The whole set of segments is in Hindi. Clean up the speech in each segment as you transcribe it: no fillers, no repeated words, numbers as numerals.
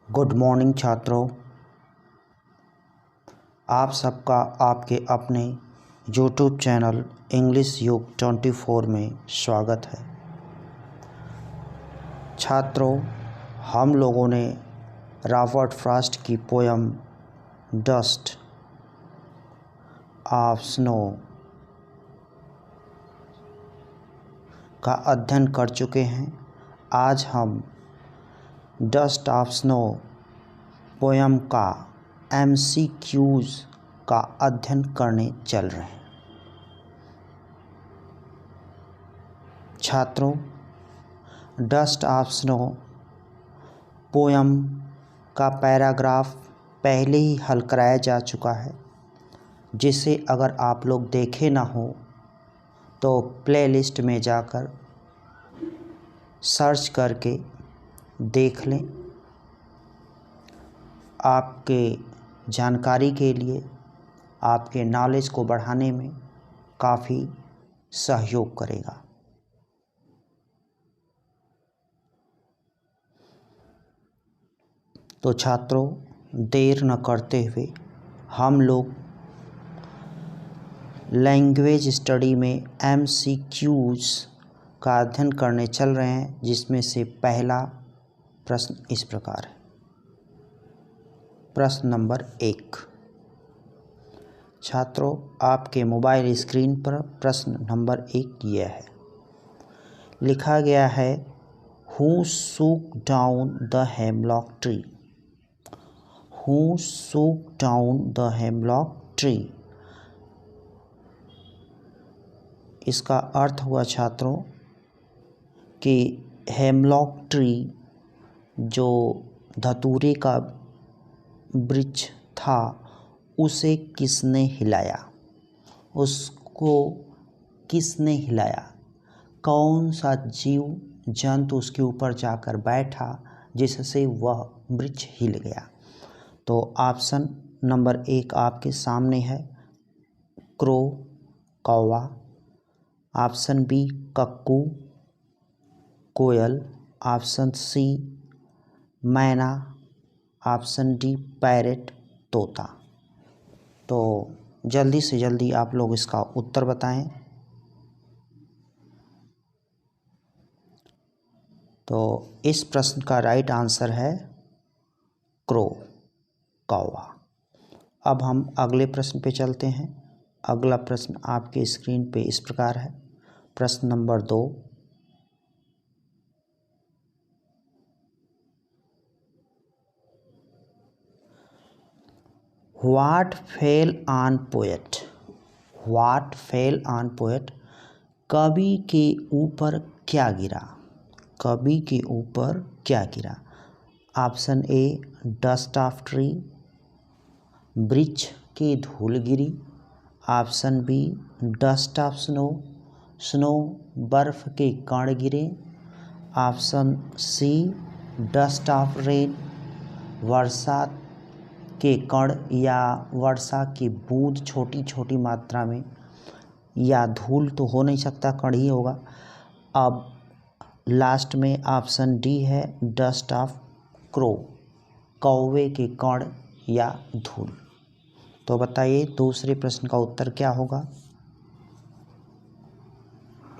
गुड मॉर्निंग छात्रों। आप सबका आपके अपने यूट्यूब चैनल इंग्लिश युग 24 में स्वागत है। छात्रों, हम लोगों ने रॉबर्ट फ्रॉस्ट की पोयम डस्ट ऑफ स्नो का अध्ययन कर चुके हैं। आज हम डस्ट ऑफ स्नो पोयम का MCQs का अध्ययन करने चल रहे हैं। छात्रों, डस्ट ऑफ स्नो पोयम का पैराग्राफ पहले ही हल कराया जा चुका है, जिसे अगर आप लोग देखे ना हो तो प्लेलिस्ट में जाकर सर्च करके देख लें। आपके जानकारी के लिए, आपके नॉलेज को बढ़ाने में काफ़ी सहयोग करेगा। तो छात्रों, देर न करते हुए हम लोग लैंग्वेज स्टडी में MCQs का अध्ययन करने चल रहे हैं, जिसमें से पहला प्रश्न इस प्रकार है। प्रश्न नंबर 1। छात्रों, आपके मोबाइल स्क्रीन पर प्रश्न नंबर 1 यह है। लिखा गया है, who shook down the hemlock tree. Who shook down the hemlock tree. इसका अर्थ हुआ छात्रों कि हेमलॉक ट्री जो धतूरे का वृक्ष था, उसे किसने हिलाया। उसको किसने हिलाया? कौन सा जीव जंतु उसके ऊपर जाकर बैठा जिससे वह वृक्ष हिल गया? तो ऑप्शन नंबर 1 आपके सामने है, क्रो कौवा। ऑप्शन बी कक्कू कोयल। ऑप्शन सी मैना। ऑप्शन डी पैरेट तोता। तो जल्दी से जल्दी आप लोग इसका उत्तर बताएं। तो इस प्रश्न का राइट आंसर है क्रो कौवा। अब हम अगले प्रश्न पे चलते हैं। अगला प्रश्न आपके स्क्रीन पे इस प्रकार है। प्रश्न number 2। What fell on poet? What fell on poet? कवि के ऊपर क्या गिरा? कवि के ऊपर क्या गिरा? Option A dust of tree, वृक्ष की धूल गिरी। Option B dust of snow, snow बर्फ के कण गिरे। Option C dust of rain, वर्षा के कण या वर्षा की बूंद छोटी छोटी मात्रा में, या धूल तो हो नहीं सकता, कण ही होगा। अब लास्ट में ऑप्शन डी है डस्ट ऑफ क्रो, कौवे के कण या धूल। तो बताइए दूसरे प्रश्न का उत्तर क्या होगा?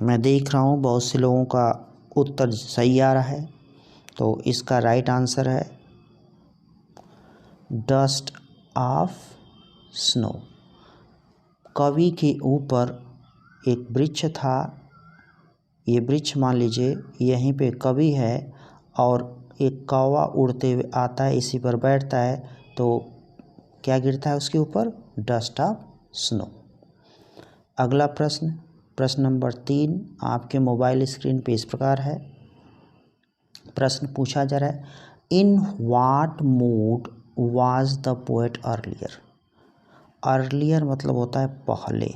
मैं देख रहा हूँ बहुत से लोगों का उत्तर सही आ रहा है। तो इसका राइट आंसर है डस्ट ऑफ स्नो। कवि के ऊपर एक वृक्ष था। ये वृक्ष मान लीजिए यहीं पे कवि है और एक कौवा उड़ते हुए आता है, इसी पर बैठता है, तो क्या गिरता है उसके ऊपर? Dust of snow. अगला प्रश्न, प्रश्न नंबर 3 आपके मोबाइल स्क्रीन पे इस प्रकार है। प्रश्न पूछा जा रहा है, in what mood was the poet earlier. Earlier मतलब होता है पहले।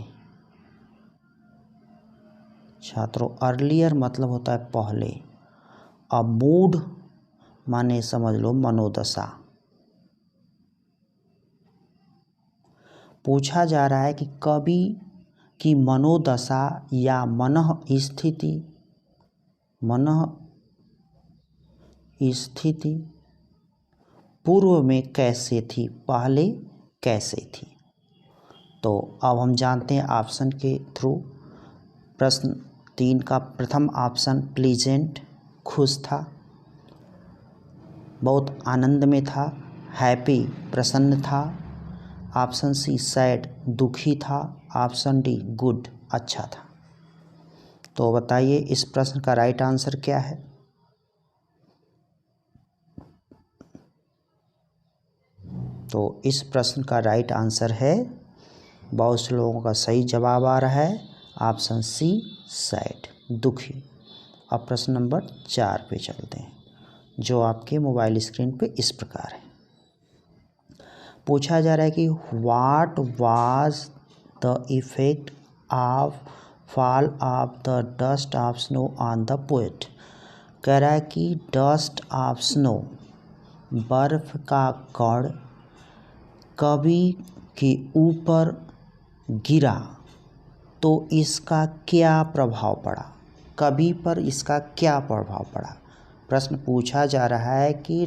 छात्रों, अर्लियर मतलब होता है पहले। अब मूड माने समझ लो मनोदशा। पूछा जा रहा है कि कवि की मनोदशा या मनः स्थिति पूर्व में कैसे थी, पहले कैसे थी। तो अब हम जानते हैं ऑप्शन के थ्रू। प्रश्न 3 का प्रथम ऑप्शन प्लीजेंट, खुश था, बहुत आनंद में था। हैप्पी, प्रसन्न था। ऑप्शन सी सैड, दुखी था। ऑप्शन डी गुड, अच्छा था। तो बताइए इस प्रश्न का राइट आंसर क्या है। तो इस प्रश्न का राइट आंसर है, बहुत से लोगों का सही जवाब आ रहा है, ऑप्शन सी सैड, दुखी। अब प्रश्न नंबर 4 पे चलते हैं, जो आपके मोबाइल स्क्रीन पे इस प्रकार है। पूछा जा रहा है कि what was the effect of fall of the dust of snow on the poet. कह रहा है कि डस्ट ऑफ स्नो, बर्फ का कण कवि के ऊपर गिरा तो इसका क्या प्रभाव पड़ा। कवि पर इसका क्या प्रभाव पड़ा। प्रश्न पूछा जा रहा है कि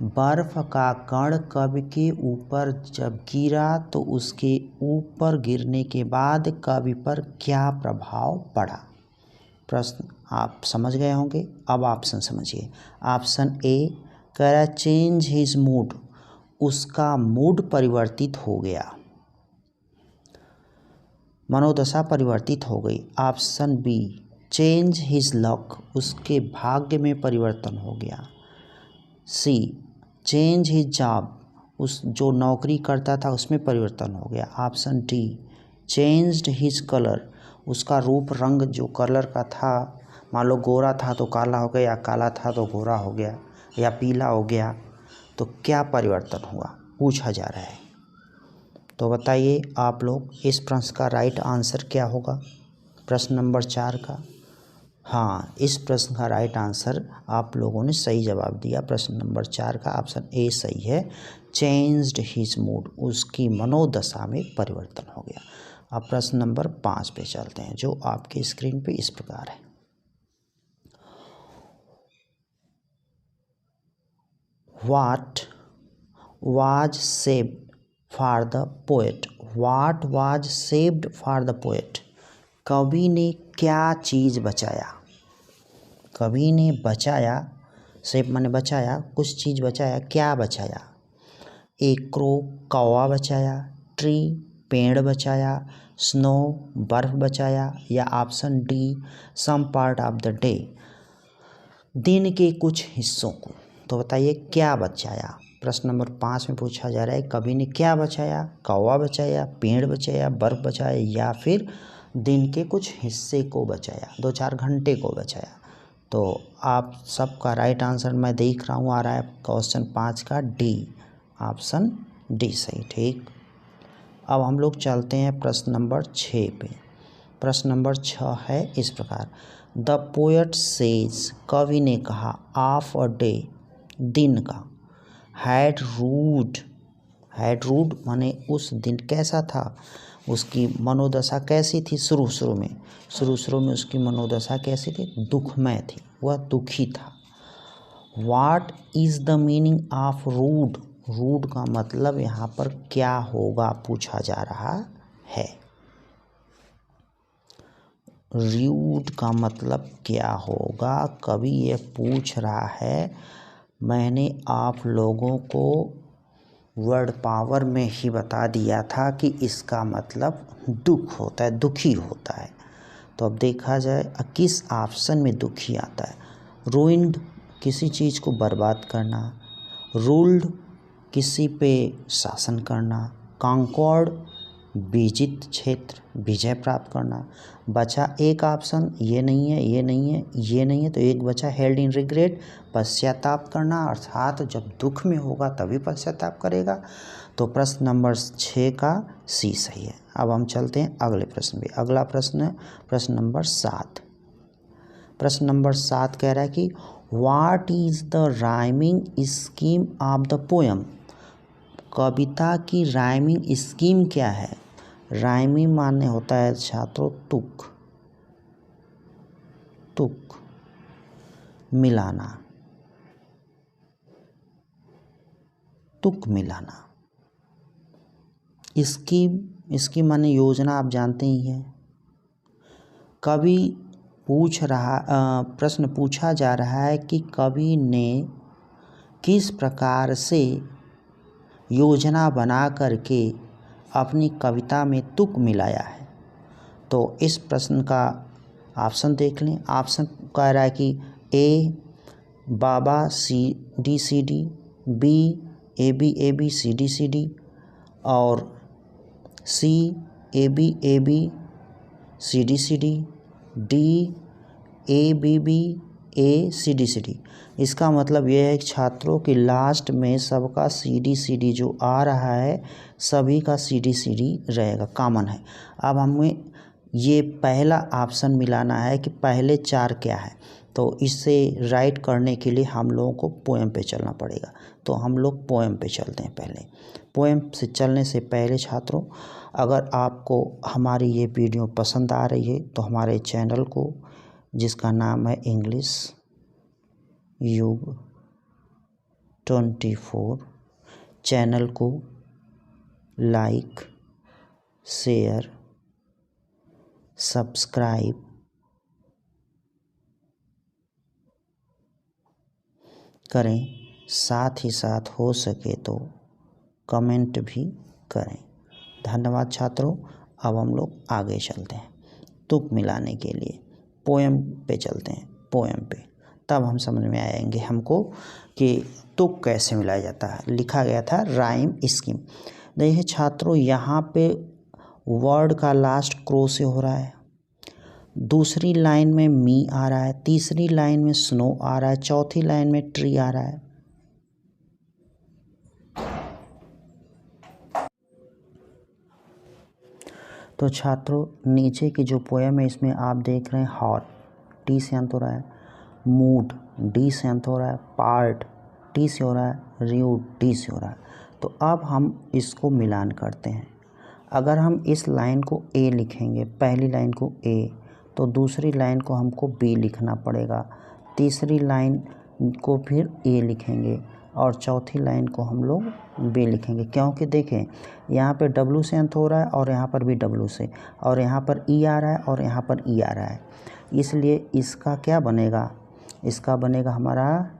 बर्फ का कण कवि के ऊपर जब गिरा तो उसके ऊपर गिरने के बाद कवि पर क्या प्रभाव पड़ा। प्रश्न आप समझ गए होंगे। अब ऑप्शन समझिए। ऑप्शन ए कह रहा है चेंज हिज मूड, उसका मूड परिवर्तित हो गया, मनोदशा परिवर्तित हो गई। Option B change his luck, उसके भाग्य में परिवर्तन हो गया। सी चेंज हिज जॉब, उस जो नौकरी करता था उसमें परिवर्तन हो गया। Option D changed his colour, उसका रूप रंग जो कलर का था, मान लो गोरा था तो काला हो गया, या काला था तो गोरा हो गया, या पीला हो गया। तो क्या परिवर्तन हुआ पूछा जा रहा है। तो बताइए आप लोग इस प्रश्न का राइट आंसर क्या होगा, प्रश्न नंबर 4 का। हाँ, इस प्रश्न का राइट आंसर आप लोगों ने सही जवाब दिया। प्रश्न नंबर 4 का ऑप्शन ए सही है। चेंज्ड हिज मूड, उसकी मनोदशा में परिवर्तन हो गया। अब प्रश्न नंबर 5 पे चलते हैं, जो आपके स्क्रीन पे इस प्रकार है। What was saved for the poet. What was saved for the poet, कवि ने क्या चीज़ बचाया। कवि ने बचाया, सेव माने बचाया, कुछ चीज़ बचाया, क्या बचाया। एक क्रो, कौवा बचाया। ट्री, पेड़ बचाया। स्नो, बर्फ बचाया। या option D some part of the day, दिन के कुछ हिस्सों को। तो बताइए क्या बचाया। प्रश्न नंबर 5 में पूछा जा रहा है कवि ने क्या बचाया। कौवा बचाया, पेड़ बचाया, बर्फ बचाया, या फिर दिन के कुछ हिस्से को बचाया, 2-4 घंटे को बचाया। तो आप सबका राइट आंसर मैं देख रहा हूँ आ रहा है क्वेश्चन 5 का डी, ऑप्शन डी सही। ठीक, अब हम लोग चलते हैं प्रश्न नंबर 6 पे। प्रश्न नंबर 6 है इस प्रकार। द पोएट सेज, कवि ने कहा, ऑफ अ डे, दिन का, हैड रूड, हैड रूड माने उस दिन कैसा था, उसकी मनोदशा कैसी थी। शुरू में उसकी मनोदशा कैसी थी, दुखमय थी, वह दुखी था। What is the meaning of rude, rude का मतलब यहाँ पर क्या होगा पूछा जा रहा है। रूड का मतलब क्या होगा, कवि ये पूछ रहा है। मैंने आप लोगों को वर्ड पावर में ही बता दिया था कि इसका मतलब दुख होता है, दुखी होता है। तो अब देखा जाए किस ऑप्शन में दुखी आता है। रूइंड, किसी चीज़ को बर्बाद करना। रूल्ड, किसी पे शासन करना। कॉन्कॉर्ड, विजित क्षेत्र, विजय प्राप्त करना। बचा एक ऑप्शन, ये नहीं है, ये नहीं है, ये नहीं है, तो एक बचा हेल्ड इन रिग्रेट, पश्चाताप करना, अर्थात जब दुख में होगा तभी पश्चाताप करेगा। तो प्रश्न नंबर 6 का सी सही है। अब हम चलते हैं अगले प्रश्न पे। अगला प्रश्न है प्रश्न नंबर 7। प्रश्न नंबर 7 कह रहा है कि what is the rhyming scheme of the poem, कविता की राइमिंग स्कीम क्या है। राइमिंग माने होता है छात्रों तुक, तुक मिलाना। तुक मिलाना। इसकी माने योजना आप जानते ही हैं। कवि प्रश्न पूछा जा रहा है कि कवि ने किस प्रकार से योजना बना करके अपनी कविता में तुक मिलाया है। तो इस प्रश्न का ऑप्शन देख लें। ऑप्शन कह रहा है कि ए बाबा CDCD, बी AB CDCD और सी AB CDCD, D ABB CDCD। इसका मतलब यह है कि छात्रों की लास्ट में सबका CDCD जो आ रहा है सभी का CDCD रहेगा, कॉमन है। अब हमें ये पहला ऑप्शन मिलाना है कि पहले 4 क्या है। तो इससे राइट करने के लिए हम लोगों को पोएम पे चलना पड़ेगा। तो हम लोग पोएम पे चलते हैं। पहले पोएम से चलने से पहले छात्रों, अगर आपको हमारी ये वीडियो पसंद आ रही है तो हमारे चैनल को, जिसका नाम है इंग्लिश युग 24, चैनल को लाइक, शेयर, सब्सक्राइब करें, साथ ही साथ हो सके तो कमेंट भी करें। धन्यवाद छात्रों। अब हम लोग आगे चलते हैं तुक मिलाने के लिए। पोएम पे चलते हैं। पोएम पे तब हम समझ में आएंगे हमको कि तुक कैसे मिलाया जाता है। लिखा गया था राइम स्कीम। देखिए छात्रों, यहाँ पे वर्ड का लास्ट क्रो से हो रहा है, दूसरी लाइन में मी आ रहा है, तीसरी लाइन में स्नो आ रहा है, चौथी लाइन में ट्री आ रहा है। तो छात्रों, नीचे की जो पोएम है इसमें आप देख रहे हैं हॉट टी से अंत हो रहा है, मूड डी से अंत हो रहा है, पार्ट टी से हो रहा है, र्यूड डी से हो रहा है। तो अब हम इसको मिलान करते हैं। अगर हम इस लाइन को ए लिखेंगे, पहली लाइन को ए, तो दूसरी लाइन को हमको बी लिखना पड़ेगा, तीसरी लाइन को फिर ए लिखेंगे और चौथी लाइन को हम लोग बी लिखेंगे। क्योंकि देखें यहाँ पे डब्लू से अंत हो रहा है और यहाँ पर भी डब्लू से, और यहाँ पर ई आ रहा है और यहाँ पर ई आ रहा है। इसलिए इसका क्या बनेगा, इसका बनेगा हमारा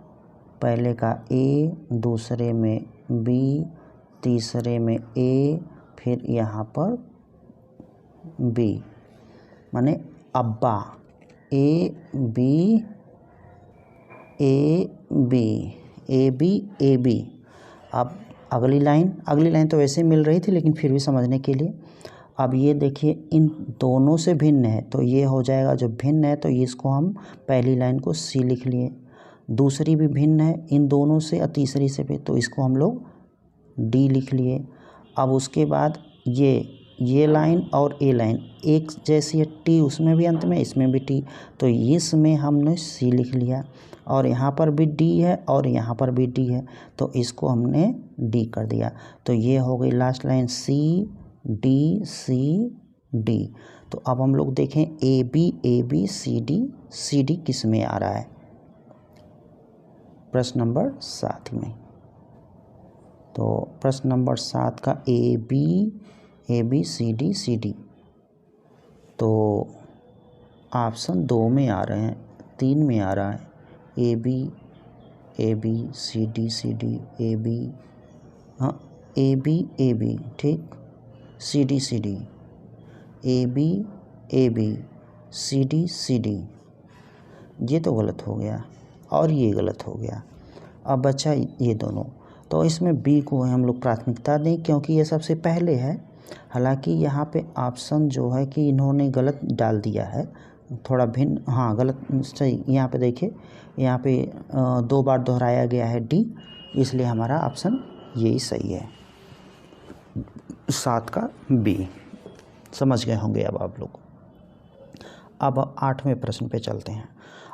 पहले का ए, दूसरे में बी, तीसरे में ए, फिर यहाँ पर बी, माने अब्बा, ए बी ए बी। अब अगली लाइन तो वैसे मिल रही थी लेकिन फिर भी समझने के लिए, अब ये देखिए इन दोनों से भिन्न है तो ये हो जाएगा, जो भिन्न है तो इसको हम पहली लाइन को सी लिख लिए, दूसरी भी भिन्न है इन दोनों से और तीसरी से भी, तो इसको हम लोग डी लिख लिए। अब उसके बाद ये लाइन और ए लाइन एक जैसी है, टी उसमें भी अंत में, इसमें भी टी, तो इसमें हमने सी लिख लिया, और यहाँ पर भी डी है और यहाँ पर भी डी है, तो इसको हमने डी कर दिया। तो ये हो गई लास्ट लाइन सी डी। तो अब हम लोग देखें ए बी सी डी किस में आ रहा है, प्रश्न नंबर 7 में। तो प्रश्न नंबर 7 का ए बी सी डी, तो ऑप्शन 2 में आ रहे हैं, 3 में आ रहा है, A B C D A B, हाँ ए बी ठीक, C D A B C D, ये तो गलत हो गया और ये गलत हो गया। अब बचा ये दोनों, तो इसमें बी को हम लोग प्राथमिकता दें क्योंकि ये सबसे पहले है। हालांकि यहाँ पे ऑप्शन जो है कि इन्होंने गलत डाल दिया है, थोड़ा भिन्न, हाँ गलत सही, यहाँ पे देखिए यहाँ पे 2 बार दोहराया गया है डी, इसलिए हमारा ऑप्शन यही सही है, 7 का बी। समझ गए होंगे अब आप लोग। अब 8वें प्रश्न पे चलते हैं।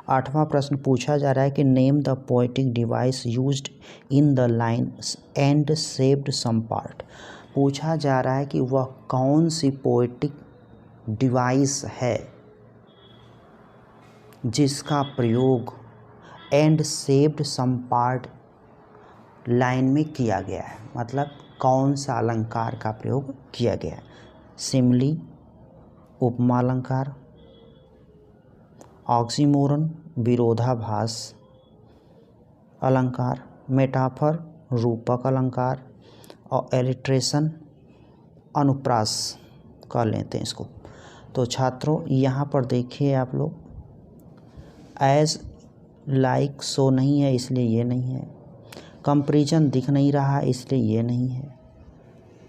8वां प्रश्न पूछा जा रहा है कि name the poetic device used in the line and saved some part. पूछा जा रहा है कि वह कौन सी पोएटिक डिवाइस है जिसका प्रयोग and saved some part line में किया गया है, मतलब कौन सा अलंकार का प्रयोग किया गया है। सिमली, उपमा अलंकार, ऑक्सीमोरन विरोधाभास अलंकार, मेटाफर रूपक अलंकार और एलिट्रेशन अनुप्रास कर लेते हैं इसको। तो छात्रों यहाँ पर देखिए आप लोग, एज लाइक सो नहीं है इसलिए ये नहीं है, कंपैरिजन दिख नहीं रहा है इसलिए ये नहीं है,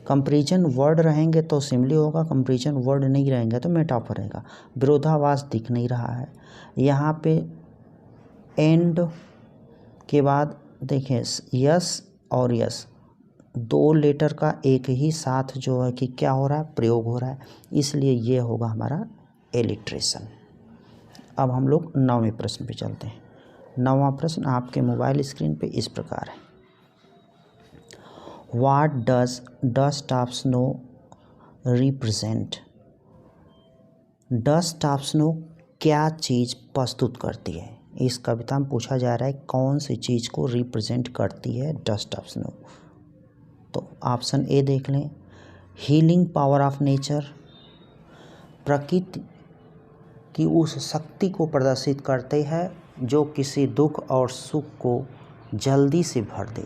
कंपैरिजन वर्ड रहेंगे तो सिमली होगा, कंपैरिजन वर्ड नहीं रहेंगे तो मेटाफर रहेगा, विरोधाभास दिख नहीं रहा है। यहाँ पे एंड के बाद देखें यस और यस, दो लेटर का एक ही साथ जो है कि क्या हो रहा है, प्रयोग हो रहा है, इसलिए ये होगा हमारा एलिट्रेशन। अब हम लोग 9वें प्रश्न पे चलते हैं। 9वां प्रश्न आपके मोबाइल स्क्रीन पे इस प्रकार है। What does dust of snow represent? Dust of snow क्या चीज़ प्रस्तुत करती है? इस कविता में पूछा जा रहा है कौन सी चीज़ को रिप्रेजेंट करती है डस्ट ऑफ स्नो। तो ऑप्शन ए देख लें, हीलिंग पावर ऑफ नेचर, प्रकृति की उस शक्ति को प्रदर्शित करते हैं जो किसी दुख और सुख को जल्दी से भर दे,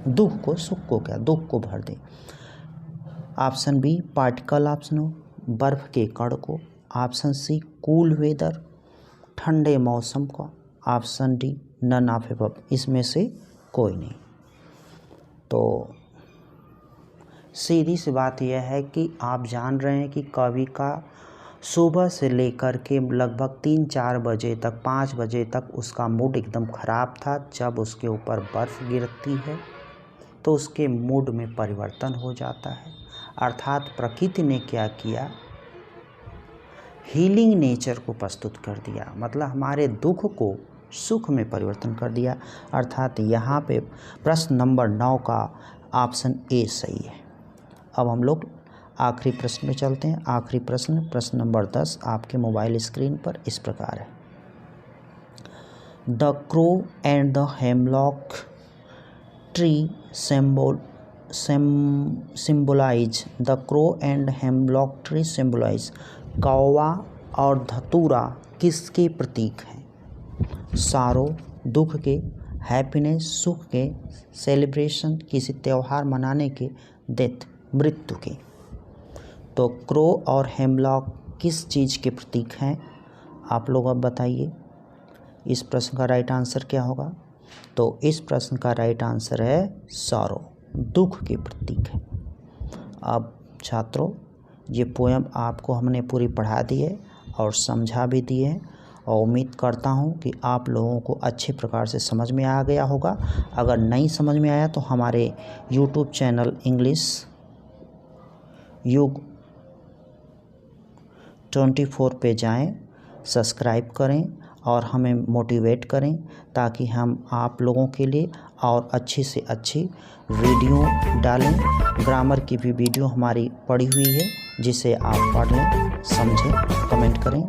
दुख को सुख को क्या, दुख को भर दे। Option B particle of snow, बर्फ़ के कण को। ऑप्शन सी कूल वेदर, ठंडे मौसम का। Option D none of above, इसमें से कोई नहीं। तो सीधी सी बात यह है कि आप जान रहे हैं कि कवि का सुबह से लेकर के लगभग 3-4 बजे तक, 5 बजे तक उसका मूड एकदम ख़राब था। जब उसके ऊपर बर्फ़ गिरती है तो उसके मूड में परिवर्तन हो जाता है, अर्थात प्रकृति ने क्या किया, हीलिंग नेचर को प्रस्तुत कर दिया, मतलब हमारे दुख को सुख में परिवर्तन कर दिया। अर्थात यहाँ पे प्रश्न नंबर 9 का ऑप्शन ए सही है। अब हम लोग आखिरी प्रश्न में चलते हैं। आखिरी प्रश्न नंबर 10 आपके मोबाइल स्क्रीन पर इस प्रकार है। The crow and the hemlock tree symbolize the crow and hemlock tree symbolize, कौवा और धतूरा किसके प्रतीक हैं? सारो दुख के, हैप्पीनेस सुख के, सेलिब्रेशन किसी त्यौहार मनाने के, डेथ मृत्यु के। तो क्रो और हेमलॉक किस चीज़ के प्रतीक हैं? आप लोग अब बताइए इस प्रश्न का राइट आंसर क्या होगा? तो इस प्रश्न का राइट आंसर है सॉरो, दुख के प्रतीक है। अब छात्रों ये पोएम आपको हमने पूरी पढ़ा दी है और समझा भी दी है, और उम्मीद करता हूँ कि आप लोगों को अच्छे प्रकार से समझ में आ गया होगा। अगर नहीं समझ में आया तो हमारे YouTube चैनल इंग्लिश युग 24 पे जाएं, सब्सक्राइब करें और हमें मोटिवेट करें, ताकि हम आप लोगों के लिए और अच्छी से अच्छी वीडियो डालें। ग्रामर की भी वीडियो हमारी पड़ी हुई है, जिसे आप पढ़ लें, समझें, कमेंट करें।